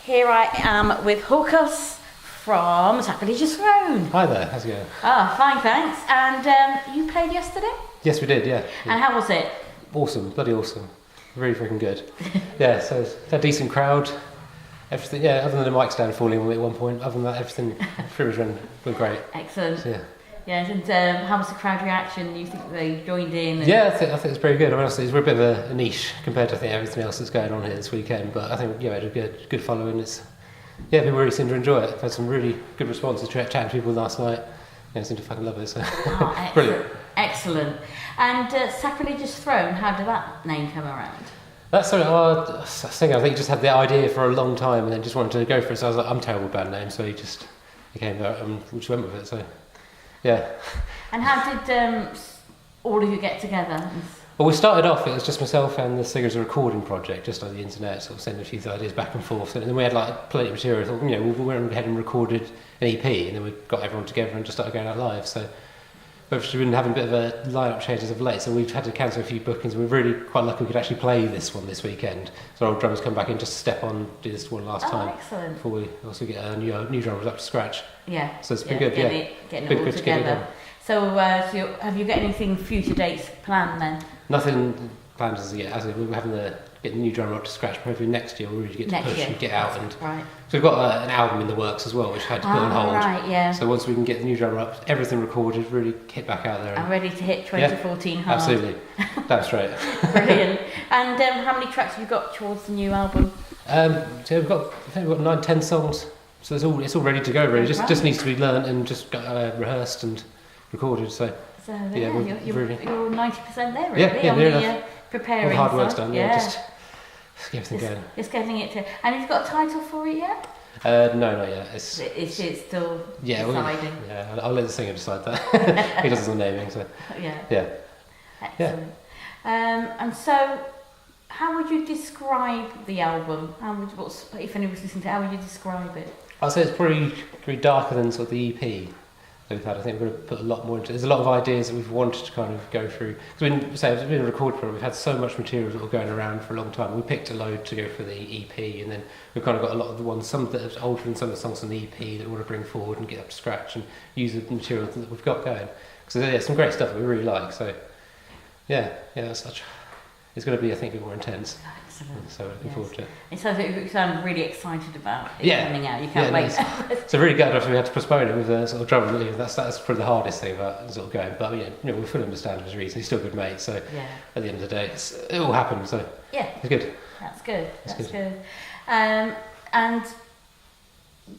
Here I am with Hawkus from Sacrilegious. Hi there, how's it going? Ah, fine, thanks. And you played yesterday? Yes, we did, yeah. And how was it? Awesome, bloody awesome. Really freaking good. Yeah, so it's a decent crowd. Everything, yeah, other than the mic stand falling on me at one point, other than that, everything pretty much went great. Excellent. So, yeah. Yes, and how was the crowd reaction? You think they joined in? Yeah, I think it's pretty good. I mean, honestly, we're a bit of a niche compared to everything else that's going on here this weekend, but I think we had a good following. People really seem to enjoy it. I've had some really good responses. Chatting to people last night, seem to fucking love it. So excellent. Brilliant. Excellent. And Sacrilegious Throne, how did that name come around? That's sort of I think he just had the idea for a long time and then just wanted to go for it. So I was like, I'm terrible with band names, so he came there and we just went with it. So yeah. And how did all of you get together? Well, we started off, it was just myself and the Singers a recording project, just on the internet, sort of sending a few ideas back and forth. And then we had plenty of material. I thought, we went ahead and recorded an EP, and then we got everyone together and just started going out live. So we've been having a bit of a lineup changes of late, so we've had to cancel a few bookings. We're really quite lucky we could actually play this one this weekend. So our old drummers come back in just to step on, do this one last time. Excellent. Before we also get our new drummers up to scratch. Yeah. So it's been good, Getting it all together. So have you got anything future dates planned then? Nothing planned as yet. We're having to get the new drummer up to scratch. Hopefully next year we'll really get to push and get out. And right. So we've got an album in the works as well, which I had to put on hold. Right, yeah. So once we can get the new drummer up, everything recorded, really hit back out there. I'm ready to hit 2014 hard. Absolutely. That's right. Brilliant. And how many tracks have you got towards the new album? So I think we've got 9-10 songs. So it's all ready to go. Really, just needs to be learnt and just rehearsed and recorded. So you're 90% there, really. Yeah, on the preparing. All the hard work's done. Yeah, just get everything going. It's getting it to. And have you got a title for it yet? No, not yet. It's still deciding. I'll let the singer decide that. He does his own naming, so yeah. Excellent. And so, how would you describe the album? If anyone was listening to it, how would you describe it? I'd say it's probably darker than sort of the EP that we've had. I think we're going to put a lot more into it. There's a lot of ideas that we've wanted to kind of go through. Because it's been a recording program, we've had so much material that were going around for a long time. We picked a load to go for the EP, and then we've kind of got a lot of the ones, some that are older than some of the songs on the EP that we want to bring forward and get up to scratch and use the material that we've got going. So there's some great stuff that we really like. So it's going to be, I think, a bit more intense. Excellent. So looking forward to it. It sounds like you sound really excited about it coming out. You can't wait. So really good after we had to postpone it with the sort of drummer. That's probably the hardest thing about sort of going. But we fully understand his reason. He's still a good mate. So at the end of the day, it all happened. So it's good. That's good. That's good. And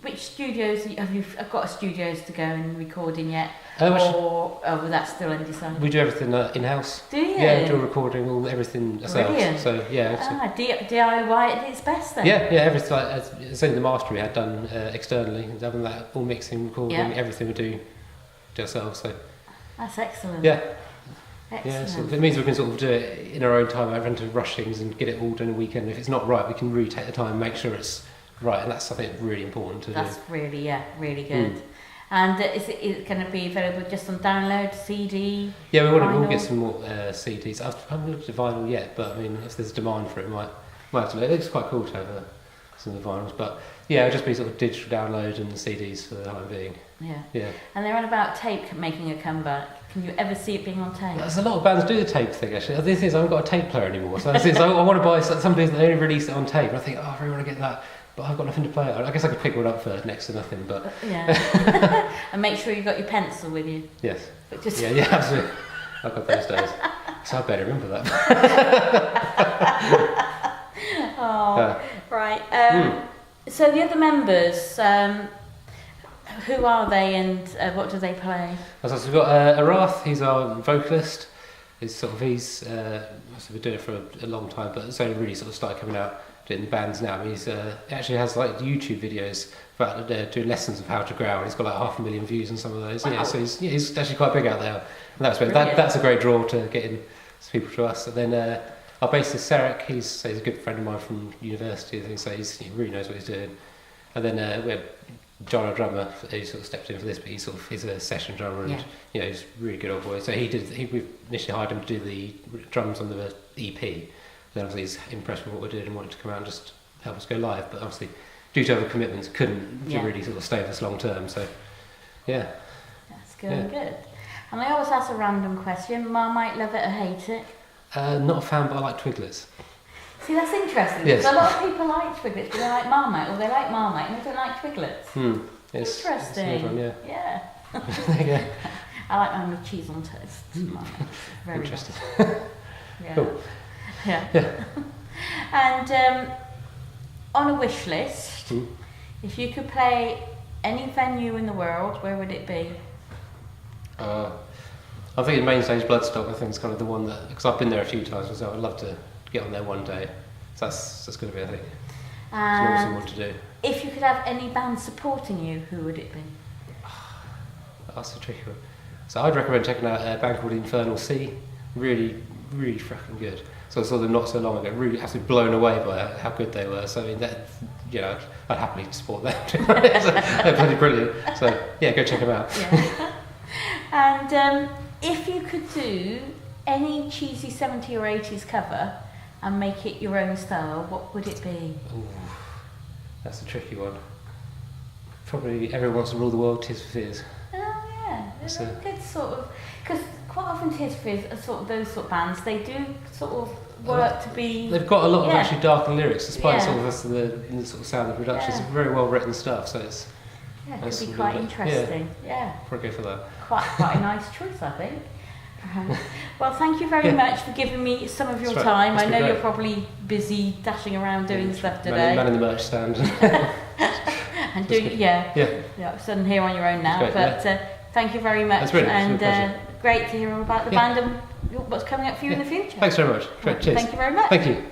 which studios have you got? Studios to go and record in yet? Or that's still undecided? We do everything in-house. Do you? Yeah, do recording, everything ourselves. Brilliant. So DIY at its best then. Yeah, everything. It's only the master we had done externally. Other than that, all mixing, recording, everything we do ourselves. So that's excellent. Yeah. Excellent. Yeah, so it means we can sort of do it in our own time, rather than to rush things and get it all done in a weekend. If it's not right, we can really take the time and make sure it's right, and that's, I think, really important to do. That's really good. And is it going to be available just on download, CD? Yeah, we'll get some more CDs. I haven't looked at vinyl yet, but I mean, if there's demand for it, might have to look. It's quite cool to have some of the vinyls, but it'll just be sort of digital download and CDs for the time being. Yeah. And they're on about tape making a comeback. Can you ever see it being on tape? There's a lot of bands do the tape thing, actually. The thing is, I haven't got a tape player anymore, so I want to buy something that they only release it on tape, and I think, I really want to get that. But I've got nothing to play it on. I guess I could pick one up for next to nothing, but... And make sure you've got your pencil with you. Yes. Yeah, absolutely. I've got those days. So I better remember that. Right. So the other members, who are they and what do they play? So we've got Arath, he's our vocalist. He's been doing it for a long time, but it's only really sort of started coming out in the bands now. I mean, he actually has YouTube videos about doing lessons of how to growl. He's got 500,000 views on some of those. Wow. Yeah, so he's actually quite big out there, and that's a great draw to get in people to us. And then our bassist Sarek, he's a good friend of mine from university. I think so. He really knows what he's doing. And then we have John, our drummer, who sort of stepped in for this, but he's a session drummer, and he's a really good old boy. So we initially hired him to do the drums on the EP. Then obviously he's impressed with what we did and wanted to come out and just help us go live. But obviously due to other commitments, couldn't Yeah. really sort of stay with us long term. So, yeah. That's good. And I always ask a random question: Marmite, love it or hate it? Not a fan, but I like Twiglets. See, that's interesting. Yes. Because a lot of people like Twiglets, but they like Marmite, or they like Marmite and they don't like Twiglets. It's Interesting. It's a good one, yeah. Yeah. There you go. I like mine with cheese on toast. Marmite. Very Interesting. nice. Yeah. Cool. Yeah. And on a wish list, if you could play any venue in the world, where would it be? I'm thinking main stage Bloodstock. I think it's kind of the one that, because I've been there a few times, so I'd love to get on there one day. So that's going to be, I think, it's an awesome one to do. If you could have any band supporting you, who would it be? That's a tricky one. So I'd recommend checking out a band called Infernal Sea. Really, really fucking good. So I saw them not so long ago. Really, absolutely blown away by how good they were. So I mean, that, I'd happily support them. So they're pretty brilliant. So yeah, go check them out. Yeah. And if you could do any cheesy 70s or 80s cover and make it your own style, what would it be? Ooh, that's a tricky one. Probably Everyone Wants to Rule the World, Tears for Fears. Oh yeah, That's they're a good sort of, because quite often Tears for Fears are sort of those sort of bands. They do sort of work to be. They've got a lot of actually darker lyrics, despite Yeah. sort of the sort of sound of the production. Yeah. It's very well written stuff. So it's It that's could be really quite good. interesting. Yeah. Probably go for that. Quite a nice choice, I think. Well, thank you very much for giving me some of your That's right. time. That's I been know great. you're probably busy dashing around doing stuff today. Man in the merch stand. And doing, so here on your own now. Great, but thank you very much. That's brilliant. And It's been a pleasure. great to hear all about the band and what's coming up for you in the future. Thanks very much. Great. Cheers. Thank you very much. Thank you.